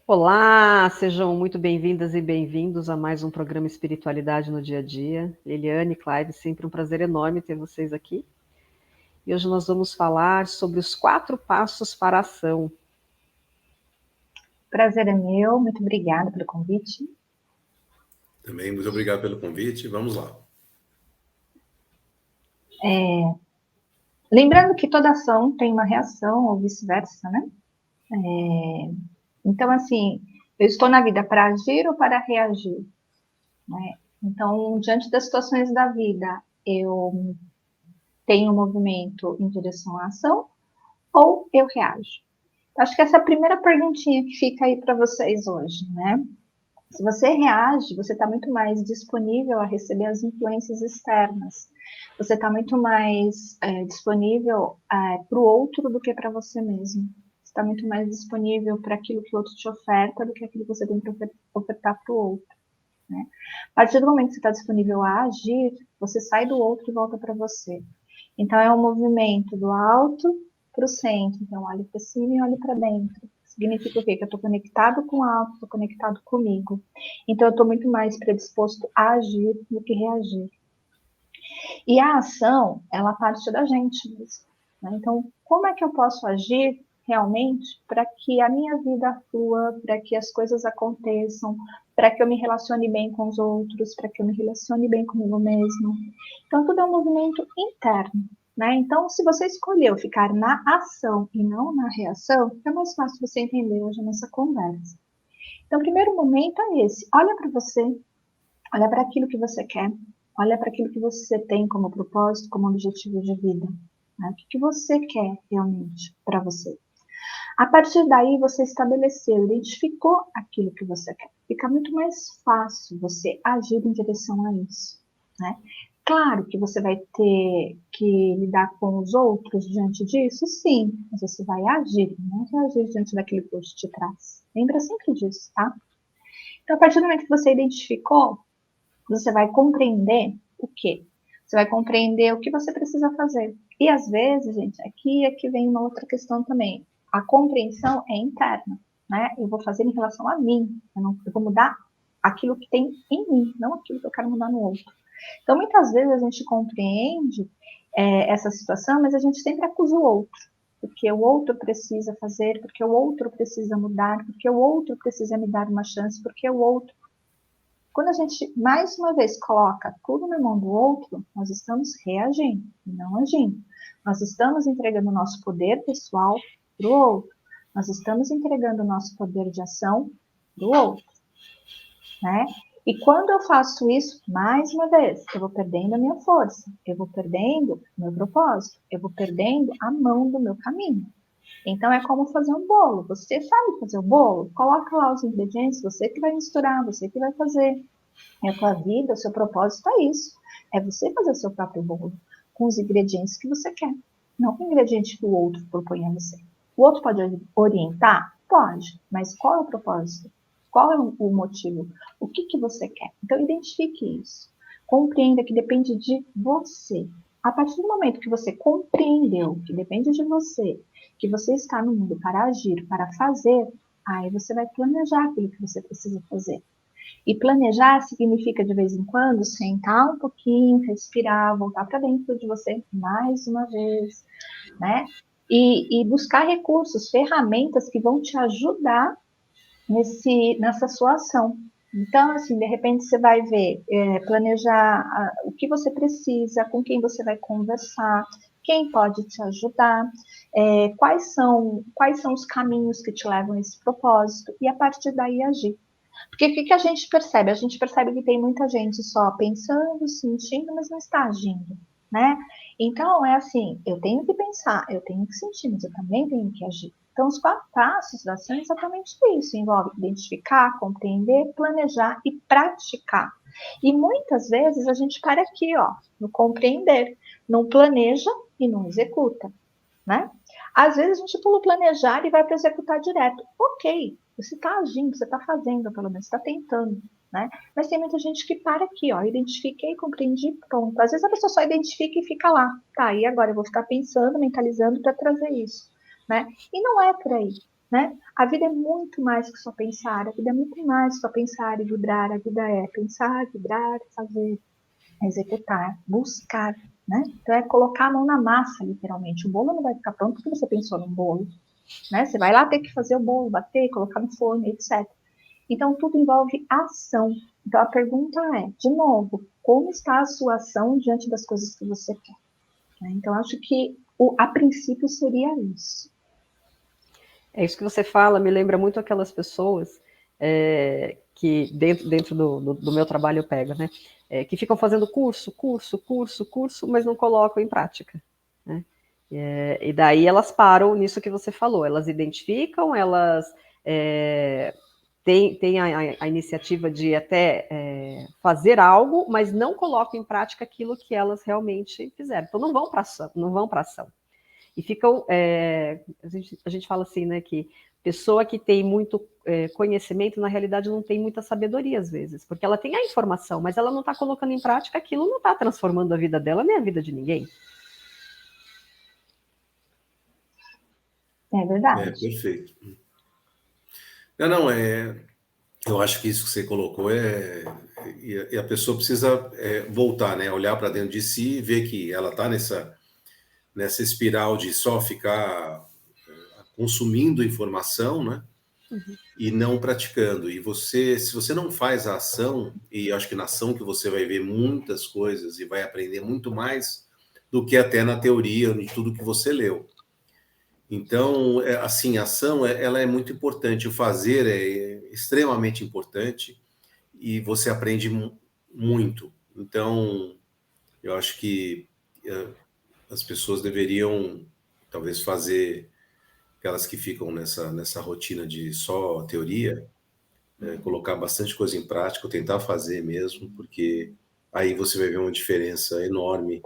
Olá, sejam muito bem-vindas e bem-vindos a mais um programa Espiritualidade no Dia a Dia. Liliane, Clive, sempre um prazer enorme ter vocês aqui. E hoje nós vamos falar sobre os 4 passos para a ação. Prazer é meu, muito obrigada pelo convite. Também muito obrigado pelo convite, vamos lá. Lembrando que toda ação tem uma reação ou vice-versa, né? Então, assim, eu estou na vida para agir ou para reagir, né? Então, diante das situações da vida, eu tenho um movimento em direção à ação ou eu reajo? Acho que essa é a primeira perguntinha que fica aí para vocês hoje, né? Se você reage, você está muito mais disponível a receber as influências externas. Você está muito mais disponível para o outro do que para você mesmo. Você está muito mais disponível para aquilo que o outro te oferta do que aquilo que você tem para ofertar para o outro. Né? A partir do momento que você está disponível a agir, você sai do outro e volta para você. Então, é um movimento do alto para o centro. Então, olhe para cima e olhe para dentro. Significa o quê? Que eu estou conectado com o alto, estou conectado comigo. Então, eu estou muito mais predisposto a agir do que reagir. E a ação, ela parte da gente mesmo. Né? Então, como é que eu posso agir realmente para que a minha vida flua, para que as coisas aconteçam, para que eu me relacione bem com os outros, para que eu me relacione bem comigo mesmo? Então, tudo é um movimento interno. Né? Então, se você escolheu ficar na ação e não na reação, é mais fácil você entender hoje nessa conversa. Então, o primeiro momento é esse. Olha para você, olha para aquilo que você quer, olha para aquilo que você tem como propósito, como objetivo de vida. Né? O que você quer realmente para você? A partir daí, você estabeleceu, identificou aquilo que você quer. Fica muito mais fácil você agir em direção a isso. Né? Claro que você vai ter que lidar com os outros diante disso, sim, mas você vai agir, não reagir diante daquilo que hoje te traz. Lembra sempre disso, tá? Então, a partir do momento que você identificou, você vai compreender o quê? Você vai compreender o que você precisa fazer. E às vezes, gente, aqui é que vem uma outra questão também. A compreensão é interna, né? Eu vou fazer em relação a mim. Eu vou mudar aquilo que tem em mim, não aquilo que eu quero mudar no outro. Então, muitas vezes a gente compreende essa situação, mas a gente sempre acusa o outro. Porque o outro precisa fazer, porque o outro precisa mudar, porque o outro precisa me dar uma chance, porque o outro. Quando a gente, mais uma vez, coloca tudo na mão do outro, nós estamos reagindo, não agindo. Nós estamos entregando o nosso poder pessoal para o outro. Nós estamos entregando o nosso poder de ação para o outro. Né? E quando eu faço isso, mais uma vez, eu vou perdendo a minha força, eu vou perdendo o meu propósito, eu vou perdendo a mão do meu caminho. Então, é como fazer um bolo. Você sabe fazer o bolo? Coloca lá os ingredientes, você que vai misturar, você que vai fazer. É a tua vida, o seu propósito é isso. É você fazer o seu próprio bolo com os ingredientes que você quer, não com o ingrediente que o outro propõe a você. O outro pode orientar? Pode, mas qual é o propósito? Qual é o motivo? O que você quer? Então, identifique isso. Compreenda que depende de você. A partir do momento que você compreendeu que depende de você, que você está no mundo para agir, para fazer, aí você vai planejar aquilo que você precisa fazer. E planejar significa, de vez em quando, sentar um pouquinho, respirar, voltar para dentro de você mais uma vez, né? E buscar recursos, ferramentas que vão te ajudar nessa sua ação. Então, assim, de repente você vai ver, planejar o que você precisa, com quem você vai conversar, quem pode te ajudar, quais são os caminhos que te levam a esse propósito, e a partir daí agir. Porque o que a gente percebe? A gente percebe que tem muita gente só pensando, sentindo, mas não está agindo, né? Então, é assim, eu tenho que pensar, eu tenho que sentir, mas eu também tenho que agir. Então, os 4 passos da ação é exatamente isso. Envolve identificar, compreender, planejar e praticar. E muitas vezes a gente para aqui, ó, no compreender, não planeja e não executa, né? Às vezes a gente pula o planejar e vai para executar direto. Ok, você está agindo, você está fazendo, pelo menos está tentando, né? Mas tem muita gente que para aqui, ó, identifiquei, compreendi, pronto. Às vezes a pessoa só identifica e fica lá, tá? E agora eu vou ficar pensando, mentalizando para trazer isso, né? E não é por aí. né? A vida é muito mais que só pensar, a vida é muito mais que só pensar e vibrar, a vida é pensar, vibrar, fazer, executar, buscar, né? Então é colocar a mão na massa, literalmente. O bolo não vai ficar pronto porque você pensou no bolo, né? Você vai lá ter que fazer o bolo, bater, colocar no forno, etc. Então tudo envolve ação. Então a pergunta é, de novo, como está a sua ação diante das coisas que você quer? Né? Então acho que a princípio seria isso. É isso que você fala, me lembra muito aquelas pessoas que dentro do meu trabalho eu pego, né? Que ficam fazendo curso, mas não colocam em prática, né? E daí elas param nisso que você falou, elas identificam, elas têm a iniciativa de até fazer algo, mas não colocam em prática aquilo que elas realmente fizeram. Então não vão para ação, não vão para ação. E ficam, a gente fala assim, né, que pessoa que tem muito conhecimento, na realidade, não tem muita sabedoria, às vezes, porque ela tem a informação, mas ela não está colocando em prática, aquilo não está transformando a vida dela, nem a vida de ninguém. É verdade. Perfeito. Não, eu acho que isso que você colocou e a pessoa precisa voltar, né? Olhar para dentro de si e ver que ela está nessa espiral de só ficar consumindo informação, né? Uhum. E não praticando. E se você não faz a ação, e acho que na ação que você vai ver muitas coisas e vai aprender muito mais do que até na teoria de tudo que você leu. Então, assim, a ação ela é muito importante, o fazer é extremamente importante e você aprende muito. Então, eu acho que as pessoas deveriam talvez fazer, aquelas que ficam nessa rotina de só teoria, colocar bastante coisa em prática, tentar fazer mesmo, porque aí você vai ver uma diferença enorme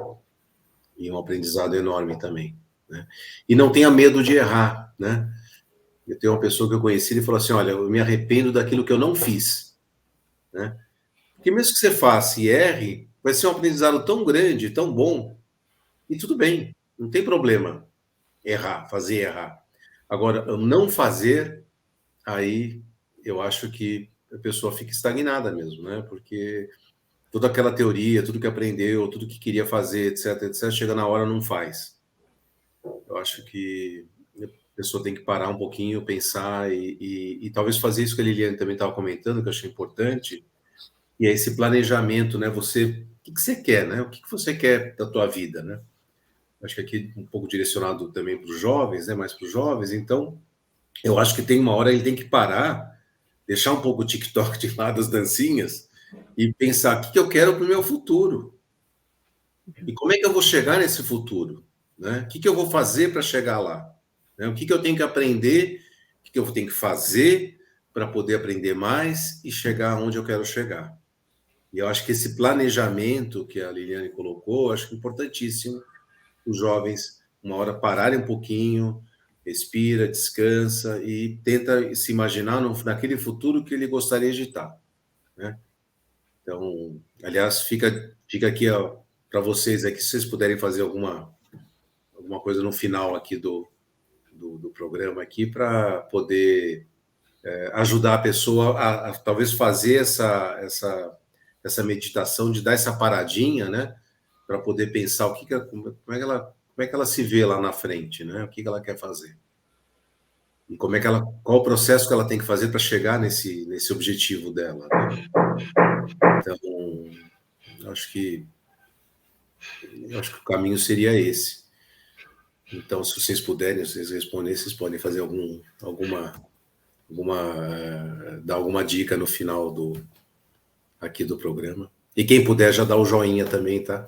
e um aprendizado enorme também, né? E não tenha medo de errar, né? Eu tenho uma pessoa que eu conheci e falou assim, olha, eu me arrependo daquilo que eu não fiz, né? Porque mesmo que você faça e erre, vai ser um aprendizado tão grande, tão bom, e tudo bem, não tem problema errar, fazer errar. Agora, eu não fazer, aí eu acho que a pessoa fica estagnada mesmo, né? Porque toda aquela teoria, tudo que aprendeu, tudo que queria fazer, etc, etc, chega na hora não faz. Eu acho que a pessoa tem que parar um pouquinho, pensar e talvez fazer isso que a Liliane também estava comentando, que eu achei importante, e é esse planejamento, né? Você, o que você quer, né? O que você quer da tua vida, né? Acho que aqui um pouco direcionado também para os jovens, né? Mais para os jovens, então eu acho que tem uma hora ele tem que parar, deixar um pouco o TikTok de lado, as dancinhas, e pensar o que eu quero para o meu futuro. E como é que eu vou chegar nesse futuro? Né? O que eu vou fazer para chegar lá? Né? O que eu tenho que aprender? O que eu tenho que fazer para poder aprender mais e chegar onde eu quero chegar? E eu acho que esse planejamento que a Liliane colocou, eu acho que é importantíssimo os jovens, uma hora, pararem um pouquinho, respira, descansa e tenta se imaginar naquele futuro que ele gostaria de estar. Né? Então, aliás, fica aqui para vocês aqui, se vocês puderem fazer alguma coisa no final aqui do programa aqui para poder ajudar a pessoa a talvez fazer essa meditação, de dar essa paradinha, né? Para poder pensar como é que ela se vê lá na frente, né? O que ela quer fazer. E qual o processo que ela tem que fazer para chegar nesse objetivo dela, né? Então, acho que o caminho seria esse. Então, se vocês puderem, se vocês responderem, vocês podem fazer dar alguma dica no final aqui do programa. E quem puder já dá o joinha também, tá?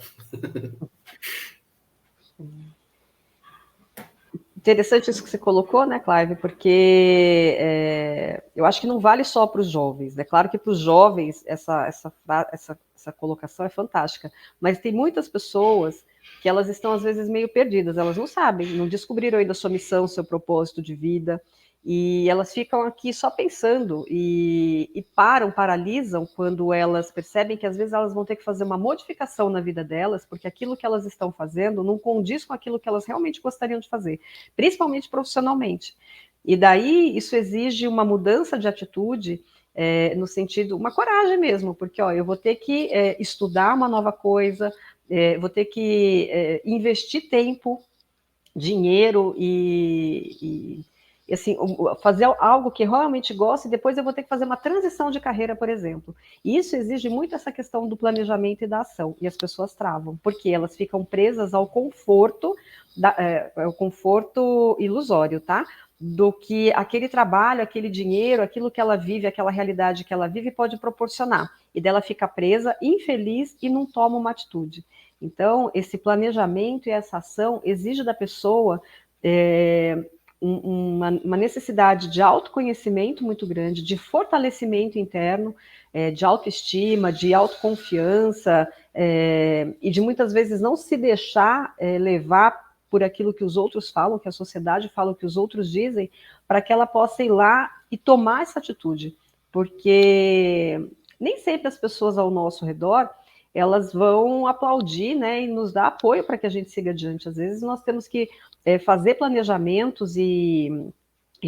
Interessante isso que você colocou, né, Clive? Porque eu acho que não vale só para os jovens. É né? Claro que para os jovens essa colocação é fantástica, mas tem muitas pessoas que elas estão às vezes meio perdidas. Elas não sabem, não descobriram ainda a sua missão, seu propósito de vida. E elas ficam aqui só pensando e paralisam quando elas percebem que às vezes elas vão ter que fazer uma modificação na vida delas, porque aquilo que elas estão fazendo não condiz com aquilo que elas realmente gostariam de fazer, principalmente profissionalmente. E daí isso exige uma mudança de atitude, no sentido, uma coragem mesmo, porque ó, eu vou ter que estudar uma nova coisa, vou ter que investir tempo, dinheiro e assim, fazer algo que realmente gosto e depois eu vou ter que fazer uma transição de carreira, por exemplo. E isso exige muito essa questão do planejamento e da ação, e as pessoas travam, porque elas ficam presas ao conforto, ao conforto ilusório, tá? Do que aquele trabalho, aquele dinheiro, aquilo que ela vive, aquela realidade que ela vive pode proporcionar. E dela fica presa, infeliz e não toma uma atitude. Então, esse planejamento e essa ação exige da pessoa uma necessidade de autoconhecimento muito grande, de fortalecimento interno, de autoestima, de autoconfiança, e de muitas vezes não se deixar levar por aquilo que os outros falam, que a sociedade fala, que os outros dizem, para que ela possa ir lá e tomar essa atitude. Porque nem sempre as pessoas ao nosso redor elas vão aplaudir, né, e nos dar apoio para que a gente siga adiante. Às vezes nós temos que fazer planejamentos e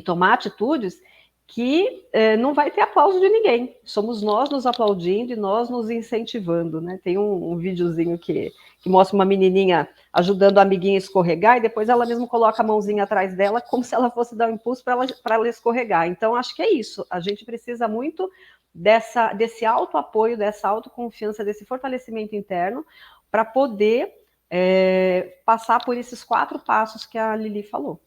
tomar atitudes que não vai ter aplauso de ninguém. Somos nós nos aplaudindo e nós nos incentivando, né? Tem um videozinho que mostra uma menininha ajudando a amiguinha a escorregar e depois ela mesma coloca a mãozinha atrás dela como se ela fosse dar um impulso para ela escorregar. Então, acho que é isso. A gente precisa muito desse autoapoio, dessa autoconfiança, desse fortalecimento interno para poder passar por esses 4 passos que a Lili falou.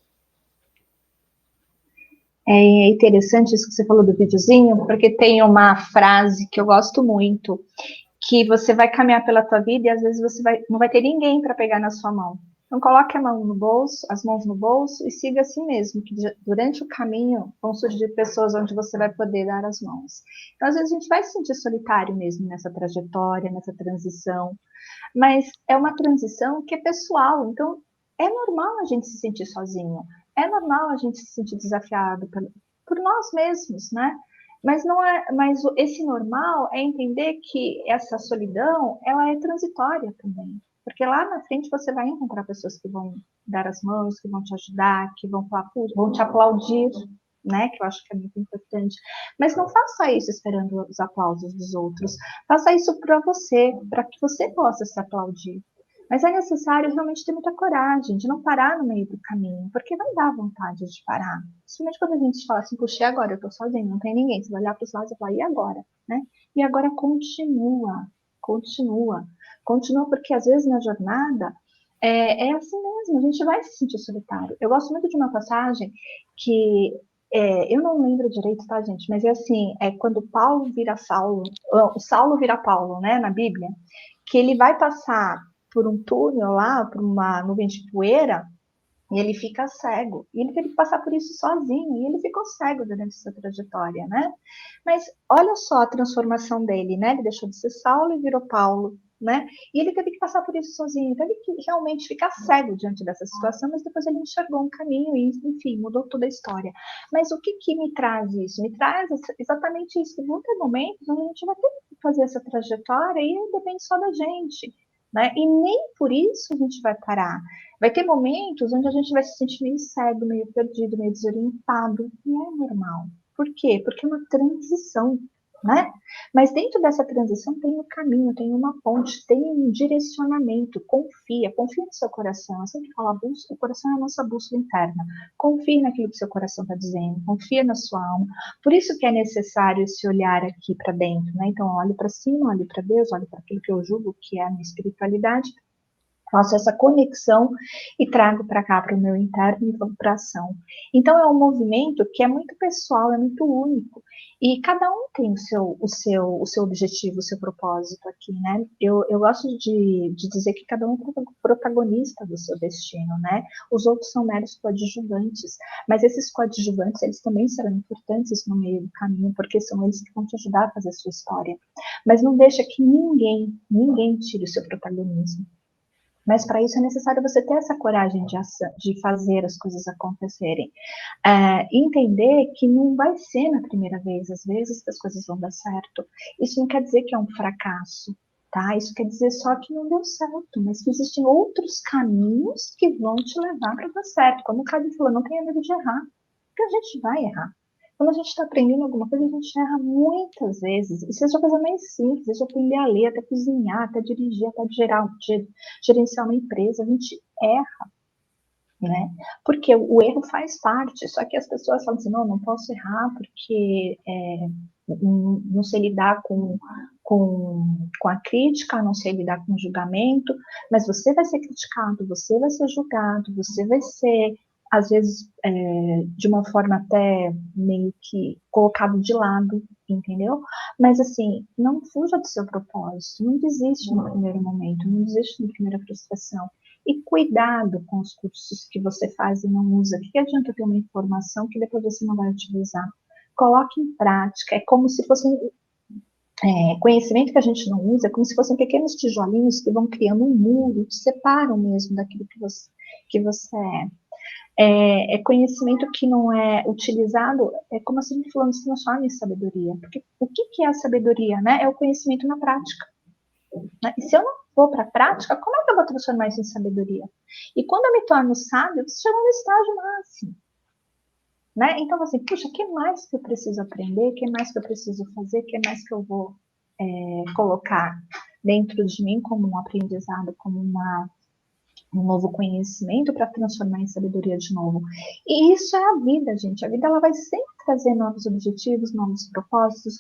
É interessante isso que você falou do videozinho, porque tem uma frase que eu gosto muito, que você vai caminhar pela tua vida e às vezes você não vai ter ninguém para pegar na sua mão. Então coloque a mão no bolso, as mãos no bolso e siga assim mesmo, que durante o caminho vão surgir pessoas onde você vai poder dar as mãos. Então às vezes a gente vai se sentir solitário mesmo nessa trajetória, nessa transição, mas é uma transição que é pessoal, então é normal a gente se sentir sozinho, é normal a gente se sentir desafiado por nós mesmos, né? Mas não é, mas esse normal é entender que essa solidão, ela é transitória também. Porque lá na frente você vai encontrar pessoas que vão dar as mãos, que vão te ajudar, que vão te aplaudir, né? Que eu acho que é muito importante. Mas não faça isso esperando os aplausos dos outros. Faça isso para você, para que você possa se aplaudir. Mas é necessário realmente ter muita coragem de não parar no meio do caminho, porque vai dar vontade de parar. Principalmente quando a gente fala assim, puxa, e agora? Eu tô sozinho, não tem ninguém. Você vai olhar para os lados e falar, e agora? Né? E agora continua, continua. Continua porque às vezes na jornada é assim mesmo, a gente vai se sentir solitário. Eu gosto muito de uma passagem que eu não lembro direito, tá, gente? Mas é assim, é quando Paulo vira Saulo, o Saulo vira Paulo, né, na Bíblia, que ele vai passar por um túnel lá, por uma nuvem de poeira, e ele fica cego. E ele teve que passar por isso sozinho, e ele ficou cego durante essa trajetória, né? Mas olha só a transformação dele, né? Ele deixou de ser Saulo e virou Paulo, né? E ele teve que passar por isso sozinho, teve que realmente ficar cego diante dessa situação, mas depois ele enxergou um caminho e, enfim, mudou toda a história. Mas o que me traz isso? Me traz exatamente isso, que vão ter momentos onde a gente vai ter que fazer essa trajetória e depende só da gente, né? E nem por isso a gente vai parar. Vai ter momentos onde a gente vai se sentir meio cego, meio perdido, meio desorientado. E é normal. Por quê? Porque é uma transição, né? Mas dentro dessa transição tem um caminho, tem uma ponte, tem um direcionamento. Confia no seu coração. Eu sempre falo, o coração é a nossa bússola interna. Confie naquilo que o seu coração está dizendo, confia na sua alma. Por isso que é necessário esse olhar aqui para dentro, né? Então, olhe para cima, olhe para Deus, olhe para aquilo que eu julgo que é a minha espiritualidade, faço essa conexão e trago para cá, para o meu interno e vou para a ação. Então, é um movimento que é muito pessoal, é muito único. E cada um tem o seu objetivo, o seu propósito aqui, né? Eu gosto de dizer que cada um é protagonista do seu destino, né? Os outros são meros coadjuvantes, mas esses coadjuvantes, eles também serão importantes no meio do caminho, porque são eles que vão te ajudar a fazer a sua história. Mas não deixa que ninguém tire o seu protagonismo. Mas para isso é necessário você ter essa coragem de fazer as coisas acontecerem. Entender que não vai ser na primeira vez, às vezes, que as coisas vão dar certo. Isso não quer dizer que é um fracasso, tá? Isso quer dizer só que não deu certo, mas que existem outros caminhos que vão te levar para dar certo. Como o Cássio falou, não tenha medo de errar. Porque a gente vai errar. Quando a gente está aprendendo alguma coisa, a gente erra muitas vezes. E seja a coisa mais simples, seja aprender a ler, até cozinhar, até dirigir, até gerenciar uma empresa, a gente erra, né? Porque o erro faz parte, só que as pessoas falam assim, não posso errar porque não sei lidar com a crítica, não sei lidar com o julgamento, mas você vai ser criticado, você vai ser julgado, você vai ser, às vezes, de uma forma até meio que colocado de lado, entendeu? Mas, assim, não fuja do seu propósito, não desiste no primeiro momento, não desiste na primeira frustração. E cuidado com os cursos que você faz e não usa. O que adianta ter uma informação que depois você não vai utilizar? Coloque em prática. É como se fosse conhecimento que a gente não usa, é como se fossem pequenos tijolinhos que vão criando um muro, te separam mesmo daquilo que você é. É conhecimento que não é utilizado, é como eu sempre falando, se transforma em sabedoria. Porque o que é a sabedoria, né? É o conhecimento na prática. Né? E se eu não for para a prática, como é que eu vou transformar isso em sabedoria? E quando eu me torno sábio, eu chego no estágio máximo. Né? Então, assim, puxa, o que mais que eu preciso aprender? O que mais que eu preciso fazer? O que mais que eu vou colocar dentro de mim como um aprendizado, como um novo conhecimento para transformar em sabedoria de novo. E isso é a vida, gente. A vida ela vai sempre trazer novos objetivos, novos propósitos,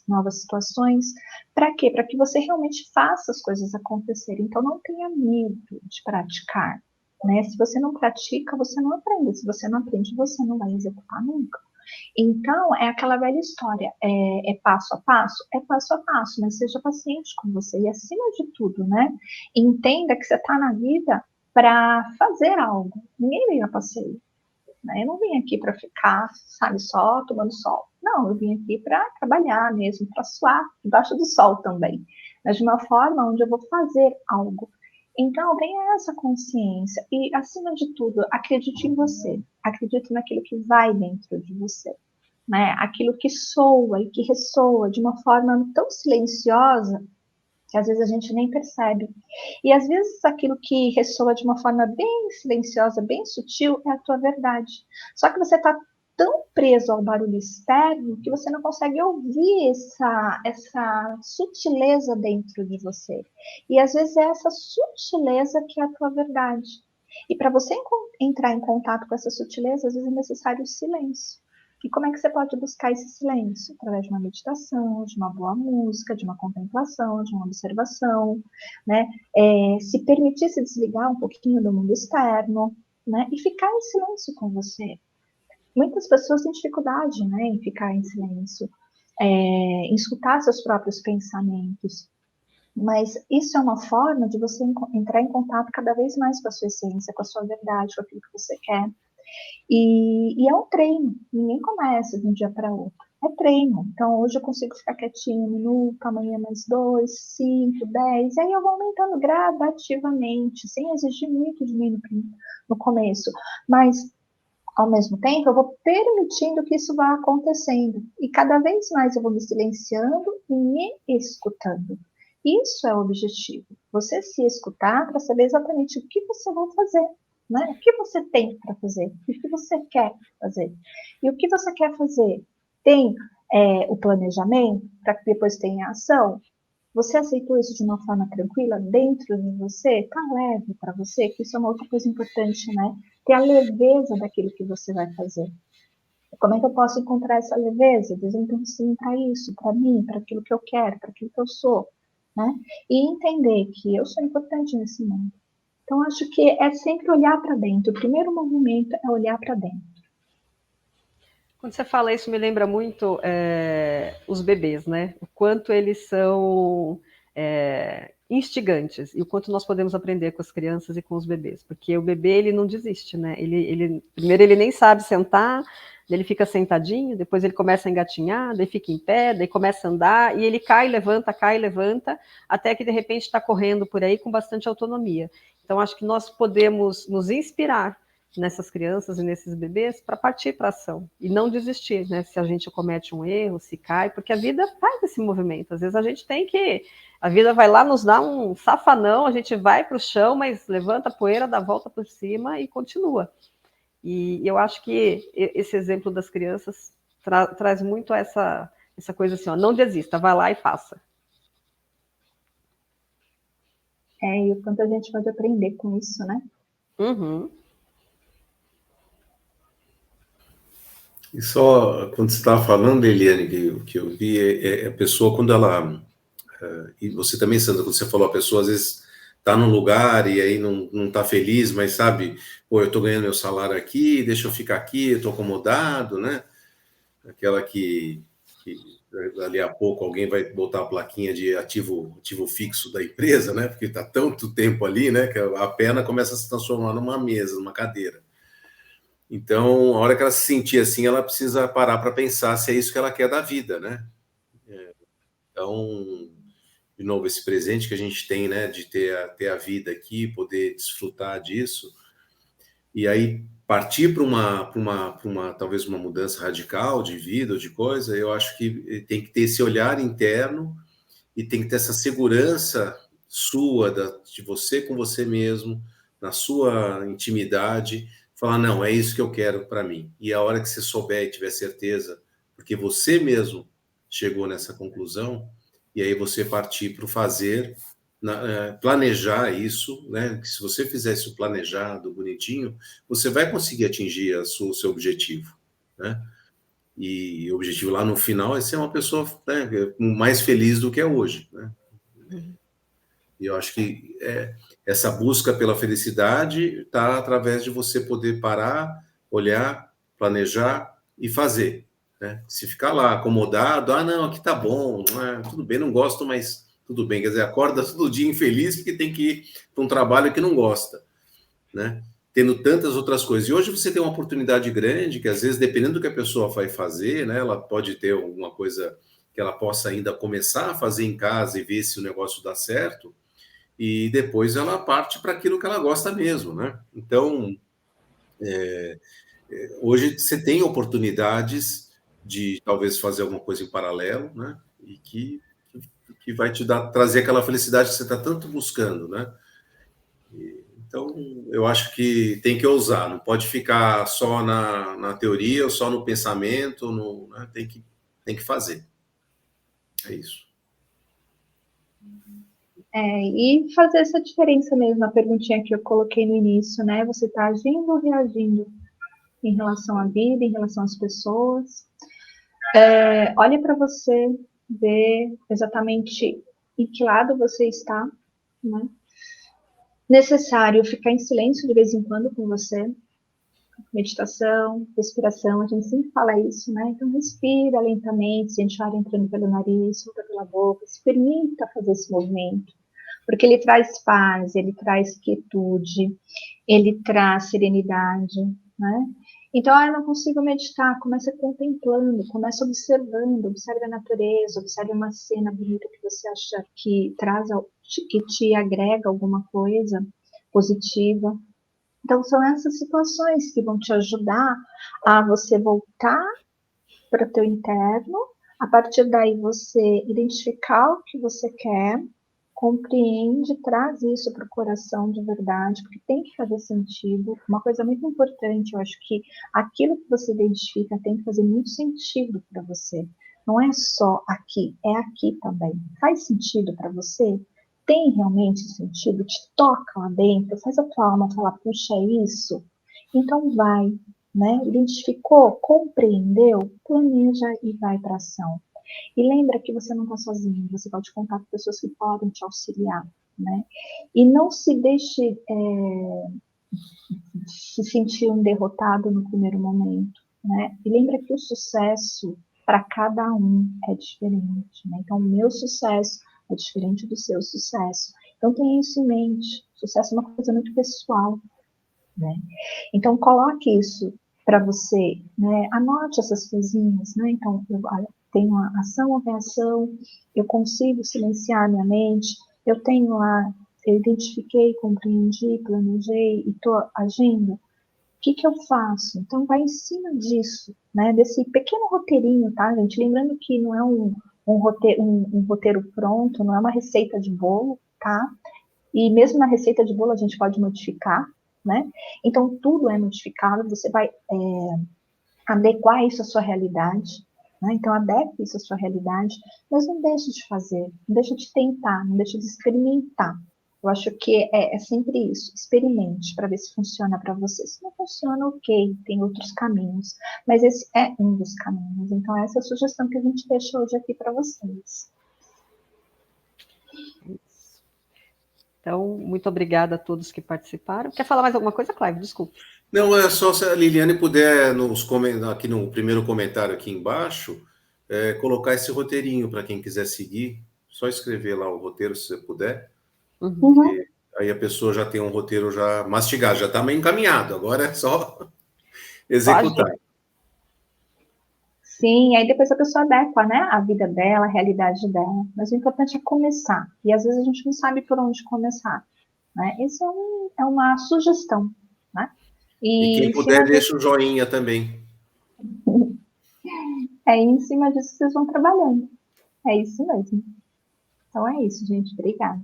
novas situações. Para quê? Para que você realmente faça as coisas acontecerem. Então, não tenha medo de praticar. Né? Se você não pratica, você não aprende. Se você não aprende, você não vai executar nunca. Então, é aquela velha história, é passo a passo? É passo a passo, mas seja paciente com você. E, acima de tudo, né, entenda que você está na vida para fazer algo. Ninguém veio a passeio. Né? Eu não vim aqui para ficar, sabe, só tomando sol. Não, eu vim aqui para trabalhar mesmo, para suar debaixo do sol também. Mas de uma forma onde eu vou fazer algo. Então, tenha essa consciência e, acima de tudo, acredite em você. Acredite naquilo que vai dentro de você. Né? Aquilo que soa e que ressoa de uma forma tão silenciosa que às vezes a gente nem percebe. E às vezes aquilo que ressoa de uma forma bem silenciosa, bem sutil, é a tua verdade. Só que você está tão preso ao barulho externo que você não consegue ouvir essa sutileza dentro de você. E às vezes é essa sutileza que é a tua verdade. E para você entrar em contato com essa sutileza, às vezes é necessário o silêncio. E como é que você pode buscar esse silêncio? Através de uma meditação, de uma boa música, de uma contemplação, de uma observação, né? Se permitir se desligar um pouquinho do mundo externo, né? E ficar em silêncio com você. Muitas pessoas têm dificuldade, né, em ficar em silêncio, em escutar seus próprios pensamentos. Mas isso é uma forma de você entrar em contato cada vez mais com a sua essência, com a sua verdade, com aquilo que você quer. E é um treino, ninguém começa de um dia para outro. É treino. Então, hoje eu consigo ficar quietinho 1 minuto, amanhã mais 2, 5, 10, e aí eu vou aumentando gradativamente, sem exigir muito de mim no começo. Mas, ao mesmo tempo, eu vou permitindo que isso vá acontecendo. E cada vez mais eu vou me silenciando e me escutando. Isso é o objetivo. Você se escutar para saber exatamente o que você vai fazer. Né? O que você tem para fazer? O que você quer fazer? E o que você quer fazer? Tem o planejamento para que depois tenha a ação? Você aceitou isso de uma forma tranquila dentro de você? Está leve para você? Que isso é uma outra coisa importante, né? Ter a leveza daquilo que você vai fazer. Como é que eu posso encontrar essa leveza? Dizendo então sim para isso, para mim, para aquilo que eu quero, para aquilo que eu sou. Né? E entender que eu sou importante nesse mundo. Então, acho que é sempre olhar para dentro. O primeiro movimento é olhar para dentro. Quando você fala isso, me lembra muito os bebês, né? O quanto eles são instigantes e o quanto nós podemos aprender com as crianças e com os bebês. Porque o bebê, ele não desiste, né? Primeiro, ele nem sabe sentar, ele fica sentadinho, depois ele começa a engatinhar, daí fica em pé, daí começa a andar, e ele cai, levanta, até que, de repente, está correndo por aí com bastante autonomia. Então, acho que nós podemos nos inspirar nessas crianças e nesses bebês para partir para a ação e não desistir, né? Se a gente comete um erro, se cai, porque a vida faz esse movimento. Às vezes a vida vai lá nos dar um safanão, a gente vai para o chão, mas levanta a poeira, dá a volta por cima e continua. E eu acho que esse exemplo das crianças traz muito essa coisa assim, ó, não desista, vai lá e faça. E o quanto a gente pode aprender com isso, né? Uhum. E só quando você estava falando, Eliane, que eu vi, a pessoa, quando ela. E você também, Sandra, quando você falou, a pessoa às vezes está num lugar e aí não está feliz, mas sabe, pô, eu estou ganhando meu salário aqui, deixa eu ficar aqui, eu estou acomodado, né? Aquela que ali a pouco alguém vai botar a plaquinha de ativo fixo da empresa, né? Porque está tanto tempo ali, né? Que a perna começa a se transformar numa mesa, numa cadeira. Então, a hora que ela se sentir assim, ela precisa parar para pensar se é isso que ela quer da vida, né? Então, de novo, esse presente que a gente tem, né, de ter a vida aqui, poder desfrutar disso, e aí partir para uma talvez uma mudança radical de vida ou de coisa, eu acho que tem que ter esse olhar interno e tem que ter essa segurança sua, de você com você mesmo, na sua intimidade, falar, não, é isso que eu quero para mim. E a hora que você souber e tiver certeza, porque você mesmo chegou nessa conclusão, e aí você partir para o fazer, planejar isso, né? Que se você fizer isso planejado, bonitinho, você vai conseguir atingir o seu objetivo, né? E o objetivo lá no final é ser uma pessoa, né, mais feliz do que é hoje, né? E eu acho que essa busca pela felicidade está através de você poder parar, olhar, planejar e fazer, né? Se ficar lá acomodado, não, aqui tá bom, tudo bem, não gosto, mas tudo bem. Quer dizer, acorda todo dia infeliz porque tem que ir para um trabalho que não gosta, né? Tendo tantas outras coisas. E hoje você tem uma oportunidade grande que, às vezes, dependendo do que a pessoa vai fazer, né, ela pode ter alguma coisa que ela possa ainda começar a fazer em casa e ver se o negócio dá certo, e depois ela parte para aquilo que ela gosta mesmo, né? Então, hoje você tem oportunidades de talvez fazer alguma coisa em paralelo, né? E que vai te trazer aquela felicidade que você está tanto buscando, né? Então, eu acho que tem que ousar, não pode ficar só na teoria ou só no pensamento, né? Tem que fazer. É isso. E fazer essa diferença mesmo, a perguntinha que eu coloquei no início, né? Você está agindo ou reagindo em relação à vida, em relação às pessoas? Olhe para você, ver exatamente em que lado você está, né? Necessário ficar em silêncio de vez em quando com você, meditação, respiração, a gente sempre fala isso, né? Então respira lentamente, sente o ar entrando pelo nariz, solta pela boca, se permita fazer esse movimento, porque ele traz paz, ele traz quietude, ele traz serenidade, né? Então, eu não consigo meditar, começa contemplando, começa observando, observe a natureza, observe uma cena bonita que você acha que que te agrega alguma coisa positiva. Então, são essas situações que vão te ajudar a você voltar para o teu interno, a partir daí você identificar o que você quer, compreende, traz isso para o coração de verdade, porque tem que fazer sentido. Uma coisa muito importante, eu acho que aquilo que você identifica tem que fazer muito sentido para você. Não é só aqui, é aqui também. Faz sentido para você? Tem realmente sentido? Te toca lá dentro? Faz a tua alma falar, puxa, é isso? Então vai, né? Identificou, compreendeu, planeja e vai para ação. E lembra que você não está sozinho, você pode contar com pessoas que podem te auxiliar, né? E não se deixe se sentir um derrotado no primeiro momento, né? E lembra que o sucesso para cada um é diferente, né? Então, o meu sucesso é diferente do seu sucesso. Então, tenha isso em mente. Sucesso é uma coisa muito pessoal, né? Então, coloque isso para você, né? Anote essas coisinhas, né? Então, eu tenho a ação ou reação, eu consigo silenciar minha mente, eu tenho eu identifiquei, compreendi, planejei e estou agindo. O que eu faço? Então, vai em cima disso, né? Desse pequeno roteirinho, tá, gente? Lembrando que não é um roteiro pronto, não é uma receita de bolo, tá? E mesmo na receita de bolo a gente pode modificar, né? Então, tudo é modificável, você vai adequar isso à sua realidade, né? Então, adeque isso à sua realidade, mas não deixe de fazer, não deixe de tentar, não deixe de experimentar. Eu acho que é sempre isso, experimente para ver se funciona para você. Se não funciona, ok, tem outros caminhos, mas esse é um dos caminhos. Então, essa é a sugestão que a gente deixa hoje aqui para vocês. Então, muito obrigada a todos que participaram. Quer falar mais alguma coisa, Clive? Desculpe. Não, é só se a Liliane puder, aqui no primeiro comentário aqui embaixo, colocar esse roteirinho para quem quiser seguir. Só escrever lá o roteiro, se você puder. Uhum. Aí a pessoa já tem um roteiro já mastigado, já está meio encaminhado. Agora é só executar. Sim, aí depois a pessoa adequa, né, a vida dela, a realidade dela. Mas o importante é começar. E às vezes a gente não sabe por onde começar, né? Isso é uma sugestão, né? E E quem em puder, cima deixa o joinha também. em cima disso que vocês vão trabalhando. É isso mesmo. Então é isso, gente. Obrigada.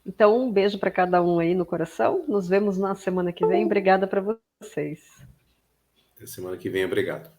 Então, um beijo para cada um aí no coração. Nos vemos na semana que vem. Obrigada para vocês. Até semana que vem, obrigado.